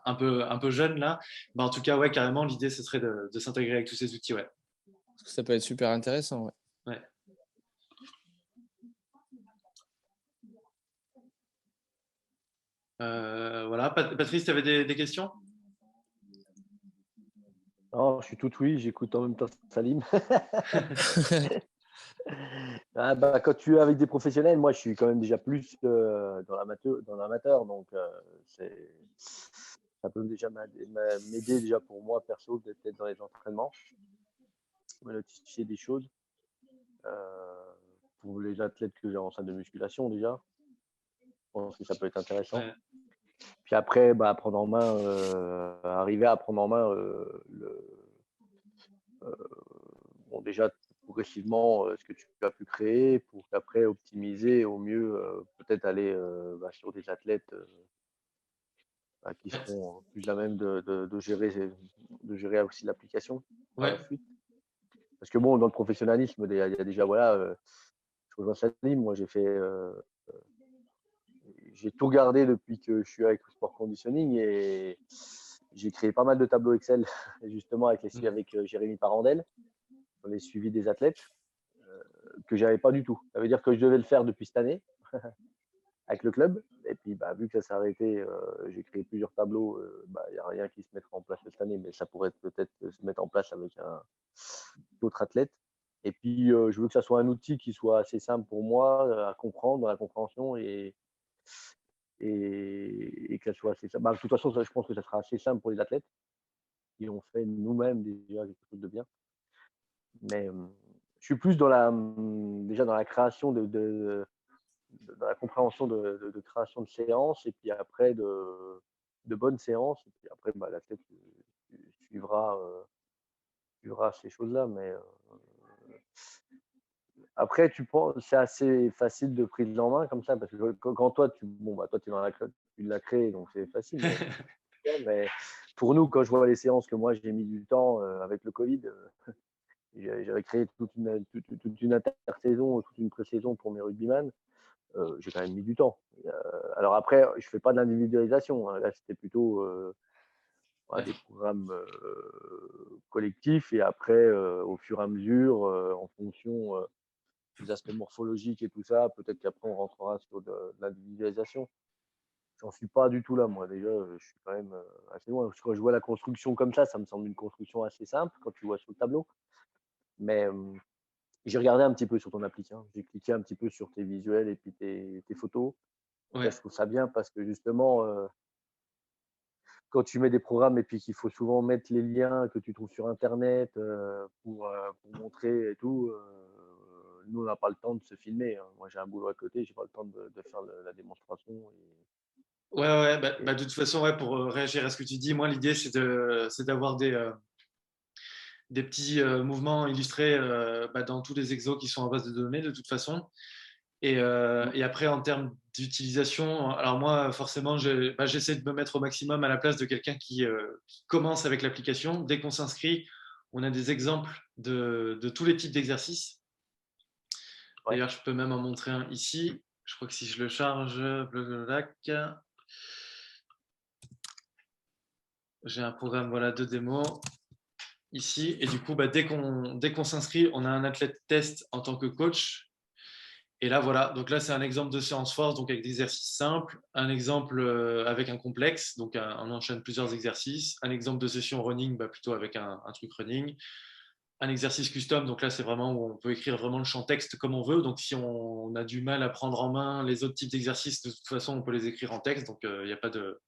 un peu jeune là. En tout cas, ouais, carrément, l'idée, ce serait de s'intégrer avec tous ces outils. Ouais. Parce que ça peut être super intéressant, ouais. Ouais. Voilà. Patrice, tu avais des questions? Non, je suis tout oui, j'écoute en même temps Salim. Ah, bah, quand tu es avec des professionnels, moi je suis quand même déjà plus dans l'amateur, donc ça peut déjà m'aider déjà pour moi perso d'être dans les entraînements, me notifier des choses. Pour les athlètes que j'ai en salle de musculation déjà, je pense que ça peut être intéressant. Ouais. Puis après, bah, prendre en main, arriver à prendre en main bon, déjà progressivement ce que tu as pu créer pour qu'après optimiser au mieux, peut-être aller sur des athlètes qui seront plus à même de gérer aussi l'application par la Ouais. suite. Parce que bon, dans le professionnalisme, il y a déjà, voilà, je rejoins Salim, moi j'ai tout gardé depuis que je suis avec le sport conditioning et j'ai créé pas mal de tableaux Excel justement avec Jérémy Parandel sur les suivis des athlètes que j'avais pas du tout. Ça veut dire que je devais le faire depuis cette année avec le club. Et puis, bah, vu que ça s'est arrêté, j'ai créé plusieurs tableaux. Il n'y a rien qui se mettra en place cette année, mais ça pourrait peut-être se mettre en place avec d'autres athlètes. Et puis, je veux que ça soit un outil qui soit assez simple pour moi à comprendre, dans la compréhension et que ça soit assez simple. Bah, de toute façon, je pense que ça sera assez simple pour les athlètes qui ont fait nous-mêmes déjà quelque chose de bien. Mais je suis plus déjà dans la création dans la compréhension de création de séances et puis après de bonnes séances. Et puis après, bah, l'athlète suivra, suivra ces choses-là. Mais après, c'est assez facile de prise en main comme ça parce que quand toi, toi, tu es dans tu l'as créé, donc c'est facile. Mais pour nous, quand je vois les séances que moi j'ai mis du temps avec le Covid, j'avais créé toute une intersaison, toute une pré-saison pour mes rugbyman. J'ai quand même mis du temps. Alors après, je fais pas de l'individualisation, hein. Là, c'était plutôt des programmes collectifs et après, au fur et à mesure, en fonction des aspects morphologiques et tout ça, peut-être qu'après on rentrera sur de l'individualisation. J'en suis pas du tout là, moi. Déjà, je suis quand même assez loin. Quand je vois la construction comme ça me semble une construction assez simple quand tu vois sur le tableau. Mais j'ai regardé un petit peu sur ton appli, hein. J'ai cliqué un petit peu sur tes visuels et puis tes photos. Donc là, Ouais. je trouve ça bien parce que justement, quand tu mets des programmes et puis qu'il faut souvent mettre les liens que tu trouves sur Internet pour montrer et tout, nous, on n'a pas le temps de se filmer, hein. Moi, j'ai un boulot à côté, j'ai pas le temps de faire la démonstration. Ouais, Et de toute façon, ouais, pour réagir à ce que tu dis, moi, l'idée, c'est d'avoir des petits mouvements illustrés dans tous les exos qui sont en base de données, de toute façon. Et après, en termes d'utilisation, alors moi, forcément, j'essaie de me mettre au maximum à la place de quelqu'un qui commence avec l'application. Dès qu'on s'inscrit, on a des exemples de tous les types d'exercices. ouais, D'ailleurs, je peux même en montrer un ici. Je crois que si je le charge, j'ai un programme voilà, de démo ici. Et du coup, dès qu'on s'inscrit, on a un athlète test en tant que coach. Et là, voilà. Donc là, c'est un exemple de séance force, donc avec des exercices simples. Un exemple avec un complexe, donc on enchaîne plusieurs exercices. Un exemple de session running, plutôt avec un truc running. Un exercice custom, donc là, c'est vraiment où on peut écrire vraiment le champ texte comme on veut. Donc si on a du mal à prendre en main les autres types d'exercices, de toute façon, on peut les écrire en texte. Donc il n'y a pas de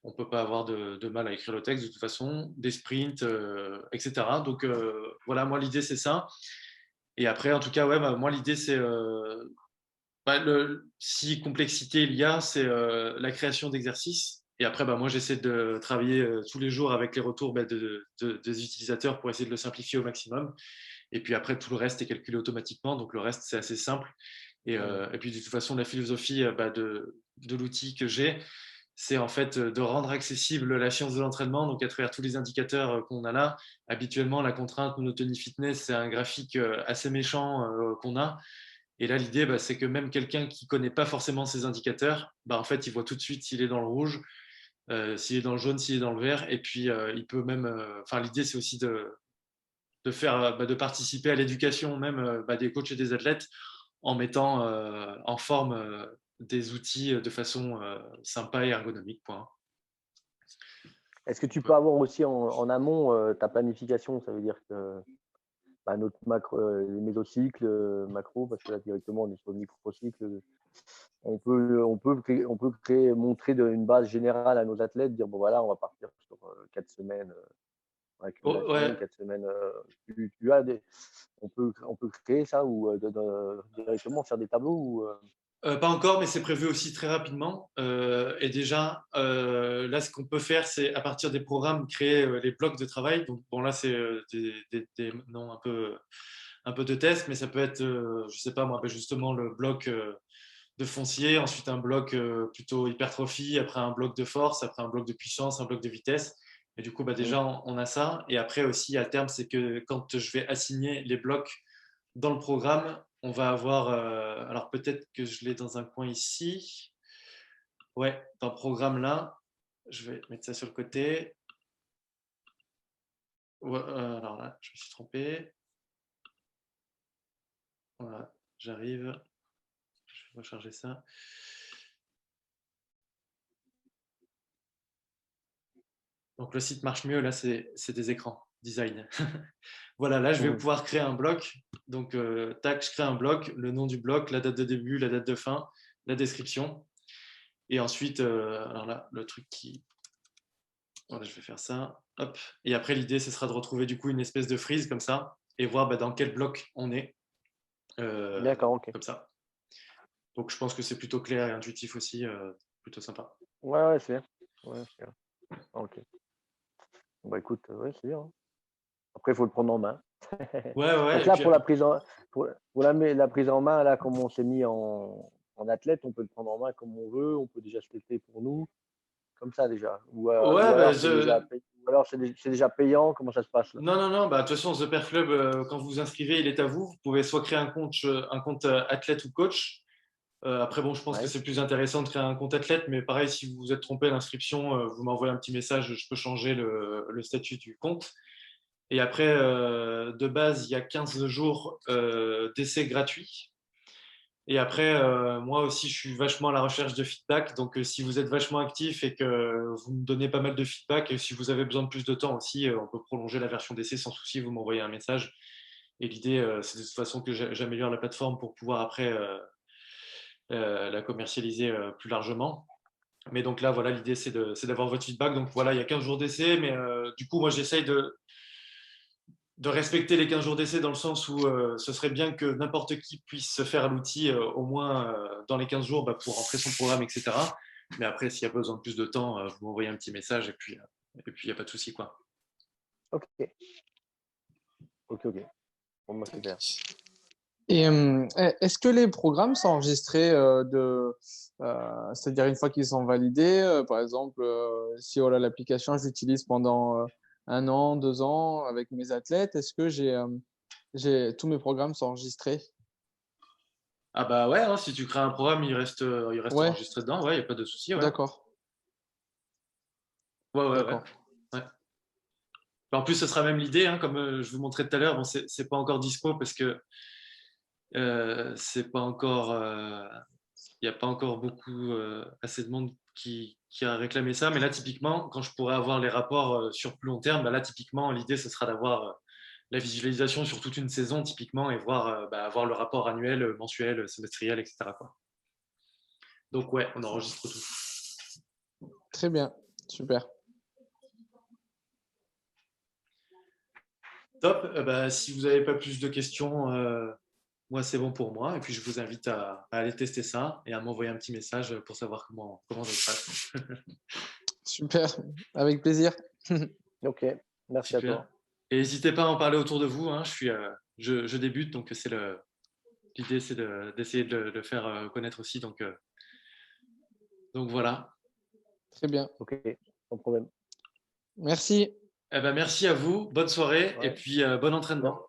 on ne peut pas avoir de mal à écrire le texte de toute façon, des sprints, etc. Donc voilà, moi l'idée c'est ça. Et après, en tout cas, ouais, moi l'idée c'est, si complexité il y a, c'est la création d'exercices. Et après, moi, j'essaie de travailler tous les jours avec les retours des utilisateurs pour essayer de le simplifier au maximum. Et puis après, tout le reste est calculé automatiquement. Donc, le reste, c'est assez simple. Et puis, de toute façon, la philosophie de l'outil que j'ai, c'est en fait de rendre accessible la science de l'entraînement. Donc, à travers tous les indicateurs qu'on a là, habituellement, la contrainte monotonie fitness, c'est un graphique assez méchant qu'on a. Et là, l'idée, c'est que même quelqu'un qui ne connaît pas forcément ces indicateurs, en fait, il voit tout de suite s'il est dans le rouge, s'il est dans le jaune, s'il est dans le vert. Et puis, il peut même. L'idée, c'est aussi de participer à l'éducation même des coachs et des athlètes en mettant en forme des outils de façon sympa et ergonomique. Point. Est-ce que tu peux avoir aussi en amont ta planification? Ça veut dire que notre macro, les mésocycles, macro, parce que là directement on est sur le microcycle. On peut créer, montrer une base générale à nos athlètes, dire bon voilà, on va partir sur 4 semaines accumulation, Ouais. 4 semaines. On peut créer ça ou directement faire des tableaux ou Pas encore, mais c'est prévu aussi très rapidement. Et déjà, là, ce qu'on peut faire, c'est à partir des programmes, créer les blocs de travail. Donc, là, c'est des noms un peu de test, mais ça peut être, je sais pas moi, justement le bloc de foncier, ensuite un bloc plutôt hypertrophie, après un bloc de force, après un bloc de puissance, un bloc de vitesse. Et du coup, déjà, on a ça. Et après aussi, à terme, c'est que quand je vais assigner les blocs dans le programme, on va avoir, alors peut-être que je l'ai dans un coin ici. Ouais, dans le programme là, je vais mettre ça sur le côté. Ouais, alors là, je me suis trompé. Voilà, j'arrive. Je vais recharger ça. Donc le site marche mieux, là c'est des écrans, design. Voilà, là je vais pouvoir créer un bloc. Donc tac, je crée un bloc, le nom du bloc, la date de début, la date de fin, la description. Et ensuite, alors là, le truc qui... Voilà, je vais faire ça. Hop. Et après, l'idée, ce sera de retrouver du coup une espèce de frise comme ça et voir dans quel bloc on est. D'accord, ok. Comme ça. Donc je pense que c'est plutôt clair et intuitif aussi, plutôt sympa. Ouais, c'est bien. Ouais, c'est bien. Ok. Écoute, ouais, c'est bien. Après, il faut le prendre en main. Ouais. Donc là, pour la prise la prise en main, là, comme on s'est mis en athlète, on peut le prendre en main comme on veut. On peut déjà se tester pour nous, comme ça déjà. Ou alors c'est déjà payant. Comment ça se passe là? Non. De toute façon, The Perf Club, quand vous vous inscrivez, il est à vous. Vous pouvez soit créer un compte athlète ou coach. Après, je pense que c'est plus intéressant de créer un compte athlète, mais pareil, si vous vous êtes trompé à l'inscription, vous m'envoyez un petit message, je peux changer le statut du compte. Et après, de base, il y a 15 jours d'essai gratuit. Et après, moi aussi, je suis vachement à la recherche de feedback. Donc, si vous êtes vachement actif et que vous me donnez pas mal de feedback, et si vous avez besoin de plus de temps aussi, on peut prolonger la version d'essai sans souci. Vous m'envoyez un message. Et l'idée, c'est de toute façon que j'améliore la plateforme pour pouvoir après la commercialiser plus largement. Mais donc là, voilà, l'idée, c'est d'avoir votre feedback. Donc voilà, il y a 15 jours d'essai, mais du coup, moi, j'essaye de respecter les 15 jours d'essai dans le sens où ce serait bien que n'importe qui puisse se faire l'outil au moins dans les 15 jours pour rentrer son programme, etc. Mais après, s'il y a besoin de plus de temps, vous m'envoyez un petit message et puis il n'y a pas de souci, quoi. Ok. Bon, c'est clair. Et est-ce que les programmes sont enregistrés c'est-à-dire une fois qu'ils sont validés, par exemple, si oh là, l'application, je l'utilise pendant 1 an, 2 ans avec mes athlètes, est-ce que tous mes programmes sont enregistrés? Ah bah ouais, hein, si tu crées un programme, il reste Ouais, enregistré dedans, ouais, il n'y a pas de souci, ouais. d'accord. Ouais. En plus, ce sera même l'idée, hein, comme je vous montrais tout à l'heure, bon, c'est pas encore dispo parce que c'est pas encore, il n'y a pas encore beaucoup, assez de monde qui a réclamé ça. Mais là, typiquement, quand je pourrais avoir les rapports sur plus long terme, là, typiquement, l'idée, ce sera d'avoir la visualisation sur toute une saison, typiquement, et avoir le rapport annuel, mensuel, semestriel, etc., quoi. Donc, ouais, on enregistre tout. Très bien, super. Top. Si vous n'avez pas plus de questions, moi, c'est bon pour moi. Et puis, je vous invite à aller tester ça et à m'envoyer un petit message pour savoir comment ça se passe. Super, avec plaisir. Ok, merci à Super. toi. Et n'hésitez pas à en parler autour de vous. Hein. Je débute, donc l'idée, c'est d'essayer de le faire connaître aussi. Donc voilà. Très bien. Ok, sans problème. Merci. Eh ben, merci à vous. Bonne soirée et Ouais. puis bon entraînement.